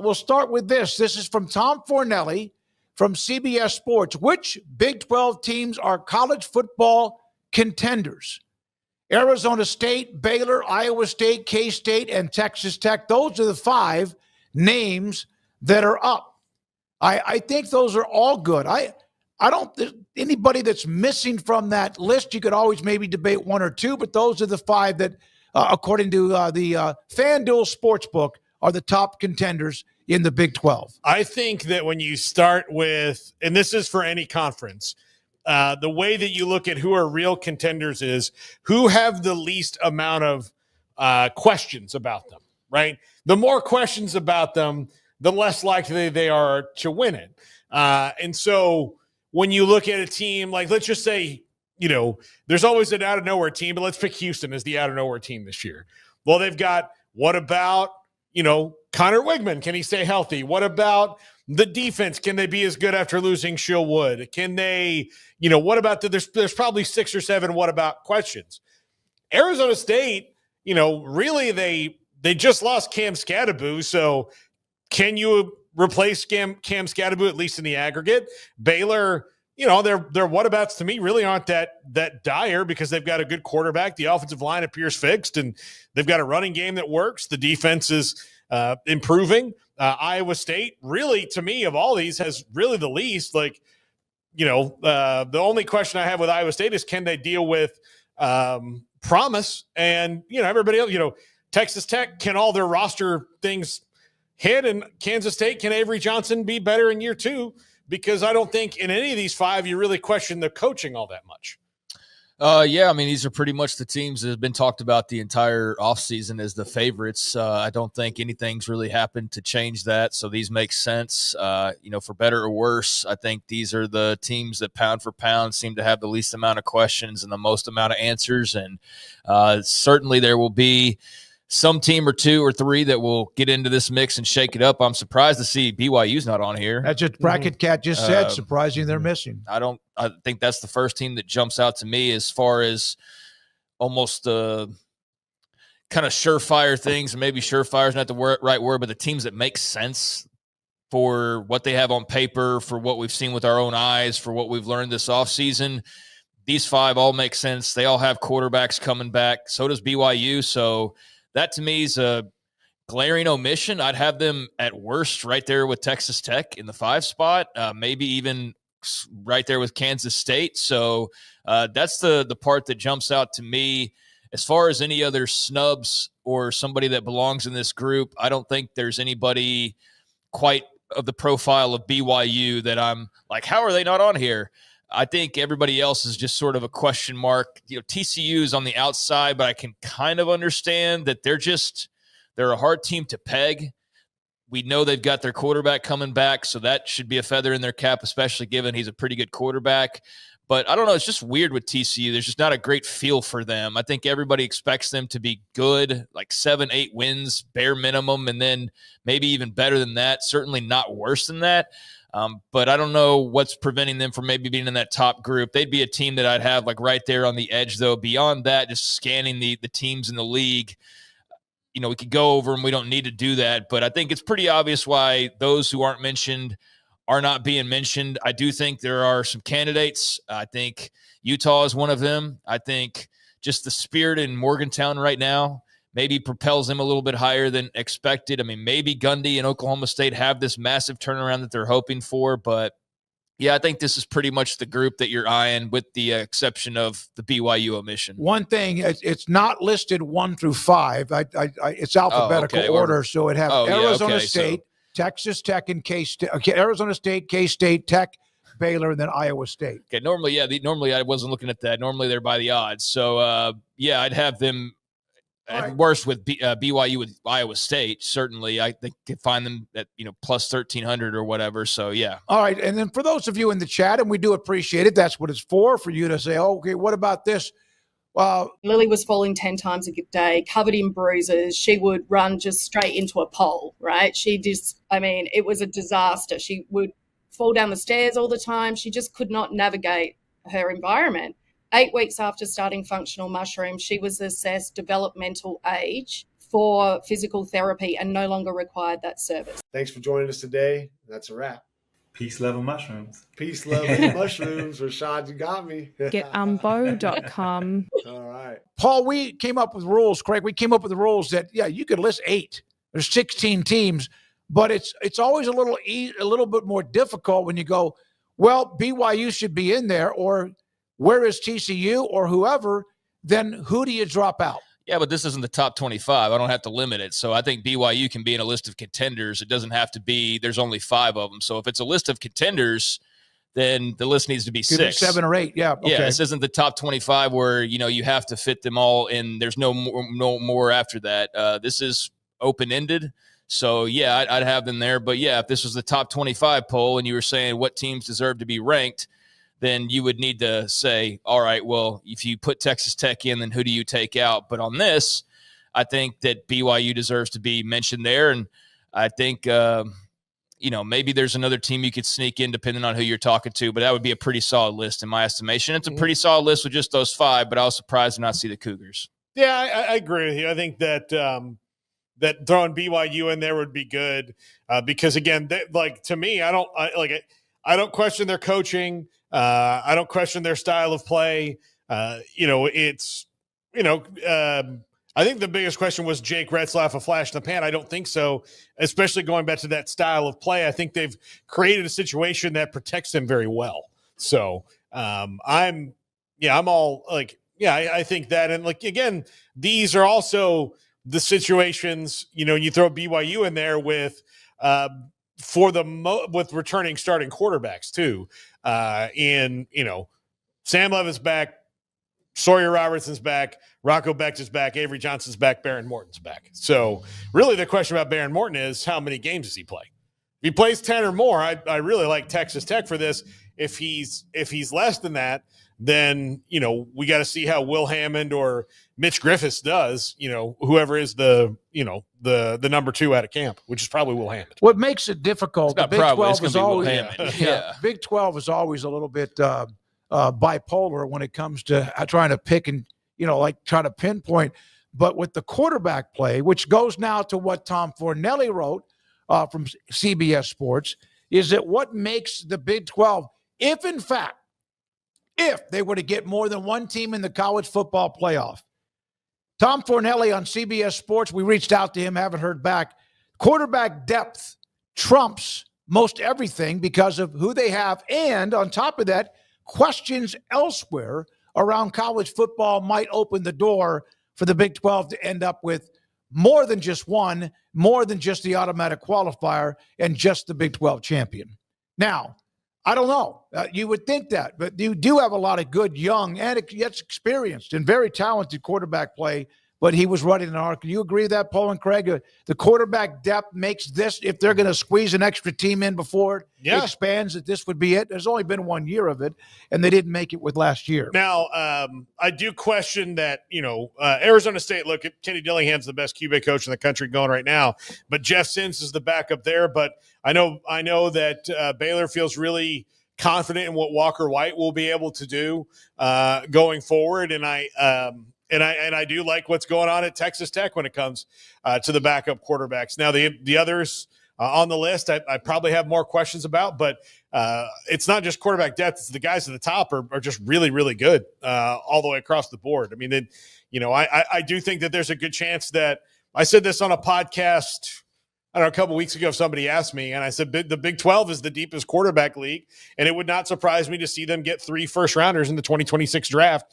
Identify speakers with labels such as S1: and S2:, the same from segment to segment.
S1: we'll start with this. This is from Tom Fornelli from CBS Sports. Which Big 12 teams are college football contenders? Arizona State, Baylor, Iowa State, K-State, and Texas Tech. Those are the 5 names that are up. I think those are all good. I don't anybody that's missing from that list. You could always maybe debate 1 or 2, but those are the 5 that, according to the FanDuel Sportsbook, are the top contenders in the Big 12.
S2: I think that when you start with, and this is for any conference, the way that you look at who are real contenders is who have the least amount of questions about them, right? The more questions about them, the less likely they are to win it. And so when you look at a team, like let's just say, there's always an out-of-nowhere team, but let's pick Houston as the out-of-nowhere team this year. Well, they've got, what about, Connor Wigman? Can he stay healthy? What about the defense? Can they be as good after losing Shill Wood? Can they, what about there's probably 6 or 7 what about questions. Arizona State, really they just lost Cam Scadaboo. So can you replace Cam Scadaboo, at least in the aggregate? Baylor, their whatabouts to me really aren't that dire because they've got a good quarterback. The offensive line appears fixed, and they've got a running game that works. The defense is improving. Iowa State, really, to me, of all these, has really the least. The only question I have with Iowa State is can they deal with promise? And, everybody else, Texas Tech, can all their roster things hit? And Kansas State, can Avery Johnson be better in year 2? Because I don't think in any of these 5 you really question the coaching all that much.
S3: These are pretty much the teams that have been talked about the entire offseason as the favorites. I don't think anything's really happened to change that, so these make sense. For better or worse, I think these are the teams that pound for pound seem to have the least amount of questions and the most amount of answers, and certainly there will be some team or 2 or 3 that will get into this mix and shake it up. I'm surprised to see BYU's not on here.
S1: That's what Bracket Cat just said. Surprising they're missing.
S3: I think that's the first team that jumps out to me as far as almost kind of surefire things. Maybe surefire is not the right word, but the teams that make sense for what they have on paper, for what we've seen with our own eyes, for what we've learned this offseason. These 5 all make sense. They all have quarterbacks coming back. So does BYU. So that to me is a glaring omission. I'd have them at worst right there with Texas Tech in the 5 spot, maybe even right there with Kansas State. So that's the part that jumps out to me. As far as any other snubs or somebody that belongs in this group, I don't think there's anybody quite of the profile of BYU that I'm like, how are they not on here? I think everybody else is just sort of a question mark. TCU is on the outside, but I can kind of understand that they're a hard team to peg. We know they've got their quarterback coming back, so that should be a feather in their cap, especially given he's a pretty good quarterback. But I don't know. It's just weird with TCU. There's just not a great feel for them. I think everybody expects them to be good, like 7-8 wins, bare minimum, and then maybe even better than that, certainly not worse than that. But I don't know what's preventing them from maybe being in that top group. They'd be a team that I'd have like right there on the edge, though. Beyond that, just scanning the teams in the league, we could go over them. We don't need to do that. But I think it's pretty obvious why those who aren't mentioned are not being mentioned. I do think there are some candidates. I think Utah is one of them. I think just the spirit in Morgantown right now maybe propels them a little bit higher than expected. I mean, maybe Gundy and Oklahoma State have this massive turnaround that they're hoping for, but yeah, I think this is pretty much the group that you're eyeing with the exception of the BYU omission.
S1: One thing, it's not listed 1 through 5. It's alphabetical order, so it has Arizona State, Texas Tech, and K-State. Okay, Arizona State, K-State, Tech, Baylor, and then Iowa State.
S3: Okay, normally I wasn't looking at that. Normally they're by the odds. So, I'd have them at worst with BYU with Iowa State. Certainly, I think could find them at plus 1,300 or whatever. So yeah.
S1: All right, and then for those of you in the chat, and we do appreciate it. That's what it's for you to say, okay, what about this?
S4: Lily was falling 10 times a day, covered in bruises. She would run just straight into a pole. Right? It was a disaster. She would fall down the stairs all the time. She just could not navigate her environment. 8 weeks after starting functional mushrooms, she was assessed developmental age for physical therapy and no longer required that service.
S5: Thanks for joining us today. That's a wrap.
S6: Peace, love, and mushrooms.
S5: Peace, love, and mushrooms. Rashad, you got me.
S7: Getumbo.com.
S5: All right.
S1: Paul, we came up with rules, Craig. We came up with the rules that, you could list 8. There's 16 teams, but it's always a little bit more difficult when you go, well, BYU should be in there, or where is TCU or whoever, then who do you drop out?
S3: Yeah, but this isn't the top 25. I don't have to limit it. So I think BYU can be in a list of contenders. It doesn't have to be, there's only 5 of them. So if it's a list of contenders, then the list needs to be 6.
S1: 7 or 8, yeah. Okay.
S3: Yeah, this isn't the top 25 where, you have to fit them all in. There's no more after that. This is open-ended. So, yeah, I'd have them there. But, yeah, if this was the top 25 poll and you were saying what teams deserve to be ranked, then you would need to say, all right, well, if you put Texas Tech in, then who do you take out? But on this, I think that BYU deserves to be mentioned there. And I think, maybe there's another team you could sneak in depending on who you're talking to, but that would be a pretty solid list in my estimation. It's a pretty solid list with just those 5, but I was surprised to not see the Cougars.
S2: Yeah, I agree with you. I think that that throwing BYU in there would be good because, again, to me, I don't question their coaching. I don't question their style of play. I think the biggest question was Jake Retzlaff a flash in the pan. I don't think so, especially going back to that style of play. I think they've created a situation that protects him very well. So I'm all like, yeah, I think that. And again, these are also the situations, you throw BYU in there with with returning starting quarterbacks too. Sam Levin's back, Sawyer Robertson's back, Rocco Becht is back, Avery Johnson's back, Baron Morton's back. So really the question about Baron Morton is how many games does he play? If he plays 10 or more, I really like Texas Tech for this. If he's less than that, then, we got to see how Will Hammond or Mitch Griffiths does, whoever is the number 2 out of camp, which is probably Will Hammond.
S1: What makes it difficult, the Big 12 is always, Big 12 is always a little bit bipolar when it comes to trying to pick and, try to pinpoint. But with the quarterback play, which goes now to what Tom Fornelli wrote from CBS Sports, is that what makes the Big 12, if in fact, if they were to get more than one team in the college football playoff. Tom Fornelli on CBS Sports, we reached out to him, haven't heard back. Quarterback depth trumps most everything because of who they have. And on top of that, questions elsewhere around college football might open the door for the Big 12 to end up with more than just one, more than just the automatic qualifier and just the Big 12 champion. Now, I don't know. You would think that, but you do have a lot of good, young, and yet experienced and very talented quarterback play, but he was running an arc. Do you agree with that, Paul and Craig? The quarterback depth makes this, if they're going to squeeze an extra team in before it expands, that this would be it. There's only been 1 year of it, and they didn't make it with last year.
S2: Now, I do question that, Arizona State, look, Kenny Dillingham's the best QB coach in the country going right now, but Jeff Sims is the backup there. But I know that Baylor feels really confident in what Walker White will be able to do going forward, and I do like what's going on at Texas Tech when it comes to the backup quarterbacks. Now, the others on the list, I probably have more questions about, but it's not just quarterback depth. It's the guys at the top are just really, really good all the way across the board. I mean, I do think that there's a good chance that I said this on a podcast I don't know, a couple of weeks ago, somebody asked me, and I said, the Big 12 is the deepest quarterback league, and it would not surprise me to see them get 3 first-rounders in the 2026 draft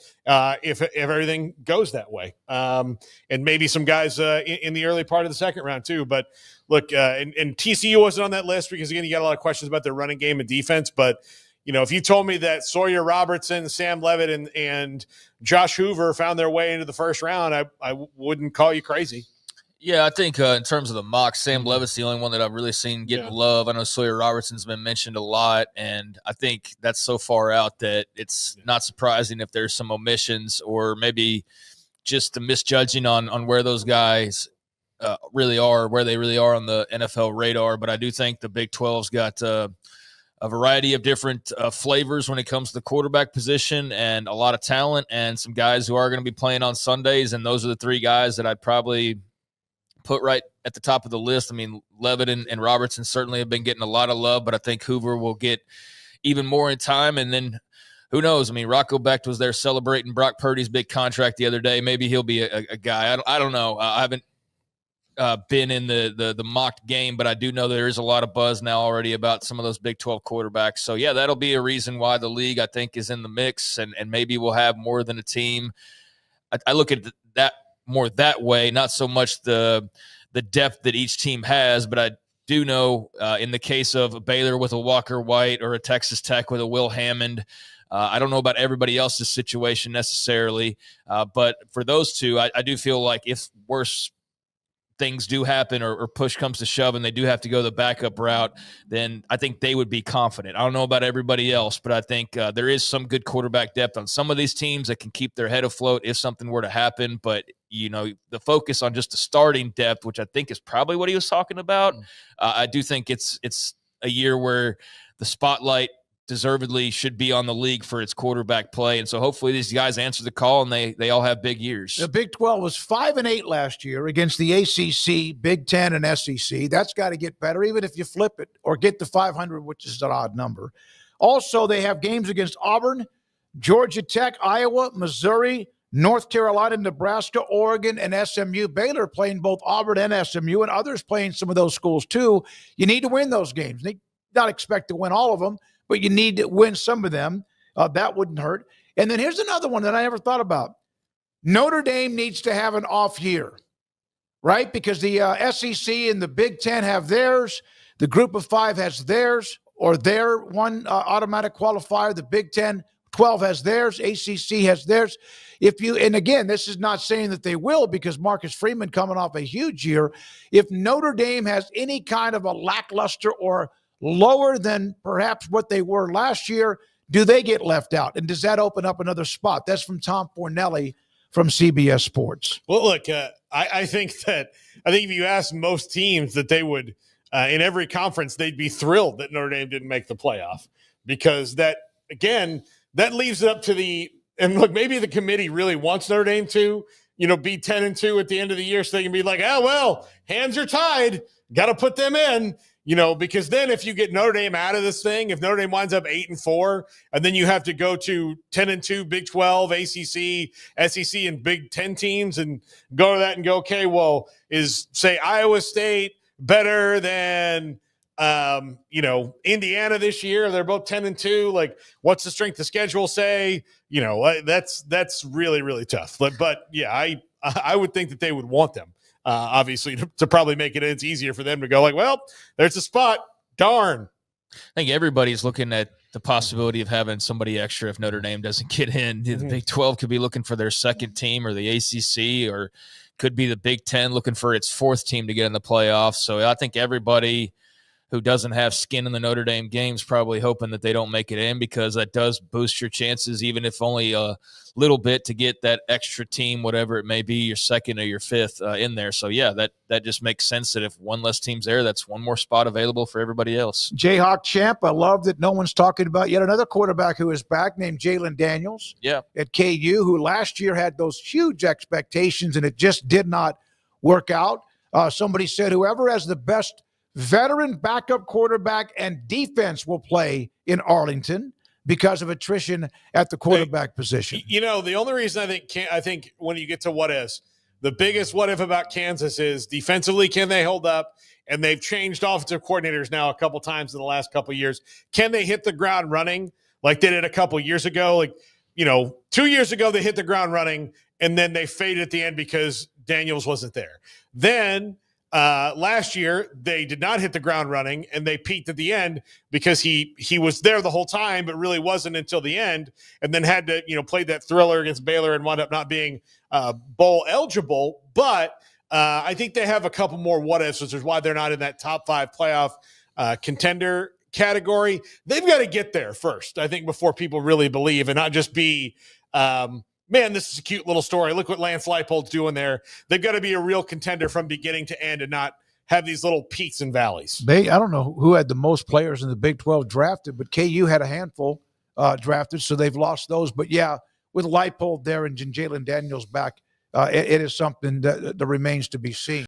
S2: if everything goes that way. And maybe some guys in the early part of the second round, too. But, look, and TCU wasn't on that list because, again, you got a lot of questions about their running game and defense. But, if you told me that Sawyer Robertson, Sam Levitt, and Josh Hoover found their way into the first round, I wouldn't call you crazy.
S3: Yeah, I think in terms of the mocks, Sam Levitt's the only one that I've really seen getting love. I know Sawyer Robertson's been mentioned a lot, and I think that's so far out that it's not surprising if there's some omissions or maybe just the misjudging on where those guys really are, where they really are on the NFL radar. But I do think the Big 12's got a variety of different flavors when it comes to the quarterback position and a lot of talent and some guys who are going to be playing on Sundays, and those are the 3 guys that I'd probably – put right at the top of the list. I mean, Levitt and Robertson certainly have been getting a lot of love, but I think Hoover will get even more in time. And then who knows? I mean, Rocco Becht was there celebrating Brock Purdy's big contract the other day. Maybe he'll be a guy. I don't know. I haven't been in the mocked game, but I do know there is a lot of buzz now already about some of those Big 12 quarterbacks. So, yeah, that'll be a reason why the league, I think, is in the mix, and maybe we'll have more than a team. I look at that more that way, not so much the depth that each team has, but I do know in the case of a Baylor with a Walker White or a Texas Tech with a Will Hammond, I don't know about everybody else's situation necessarily, but for those two, I do feel like if worse things do happen or push comes to shove and they do have to go the backup route, then I think they would be confident. I don't know about everybody else, but I think there is some good quarterback depth on some of these teams that can keep their head afloat if something were to happen. But, you know, the focus on just the starting depth, which I think is probably what he was talking about, I do think it's a year where the spotlight deservedly should be on the league for its quarterback play. And so hopefully these guys answer the call and they all have big years.
S1: The Big 12 was 5-8 last year against the ACC, Big 10, and SEC. That's got to get better, even if you flip it or get to 500, which is an odd number. Also, they have games against Auburn, Georgia Tech, Iowa, Missouri, North Carolina, Nebraska, Oregon, and SMU. Baylor playing both Auburn and SMU, and others playing some of those schools too. You need to win those games. You not expect to win all of them, but you need to win some of them. That wouldn't hurt. And then here's another one that I never thought about. Notre Dame needs to have an off year, right? Because the SEC and the Big Ten have theirs. The Group of Five has theirs, or their one automatic qualifier. The Big 12 has theirs. ACC has theirs. And again, this is not saying that they will, because Marcus Freeman coming off a huge year. If Notre Dame has any kind of a lackluster or lower than perhaps what they were last year, do they get left out? And does that open up another spot? That's from Tom Fornelli from CBS Sports.
S2: Well, look, I think if you ask most teams that they would, in every conference, they'd be thrilled that Notre Dame didn't make the playoff, because that leaves it up to and look, maybe the committee really wants Notre Dame to, be 10-2 at the end of the year, so they can be like, oh, well, hands are tied, got to put them in. Because then if you get Notre Dame out of this thing, if Notre Dame winds up 8-4, and then you have to go to 10-2 Big 12, ACC, SEC, and Big 10 teams and go to that and go, okay, well, is, say, Iowa State better than, Indiana this year? They're both 10-2. Like, what's the strength of schedule say? That's really, really tough. But yeah, I would think that they would want them. Obviously, to probably make it's easier for them to go like, well, there's a spot. Darn.
S3: I think everybody's looking at the possibility of having somebody extra if Notre Dame doesn't get in. The Big 12 could be looking for their second team, or the ACC, or could be the Big 10 looking for its fourth team to get in the playoffs. So I think everybody who doesn't have skin in the Notre Dame games probably hoping that they don't make it in, because that does boost your chances, even if only a little bit, to get that extra team, whatever it may be, your second or your fifth in there. So, yeah, that just makes sense that if one less team's there, that's one more spot available for everybody else.
S1: Jayhawk champ, I love that no one's talking about yet another quarterback who is back, named Jalen Daniels at KU, who last year had those huge expectations, and it just did not work out. Somebody said whoever has the best veteran backup quarterback and defense will play in Arlington because of attrition at the quarterback position.
S2: The only reason I think when you get to what ifs, the biggest what if about Kansas is defensively, can they hold up? And they've changed offensive coordinators now a couple times in the last couple of years. Can they hit the ground running like they did a couple years ago? 2 years ago, they hit the ground running, and then they faded at the end because Daniels wasn't there. Then last year, they did not hit the ground running, and they peaked at the end because he was there the whole time, but really wasn't until the end, and then had to, play that thriller against Baylor and wound up not being bowl eligible. But I think they have a couple more what ifs, which is why they're not in that top 5 playoff contender category. They've got to get there first, I think, before people really believe, and not just be, man, this is a cute little story. Look what Lance Leipold's doing there. They've got to be a real contender from beginning to end and not have these little peaks and valleys.
S1: I don't know who had the most players in the Big 12 drafted, but KU had a handful drafted, so they've lost those. But, yeah, with Leipold there and Jalen Daniels back, it is something that remains to be seen.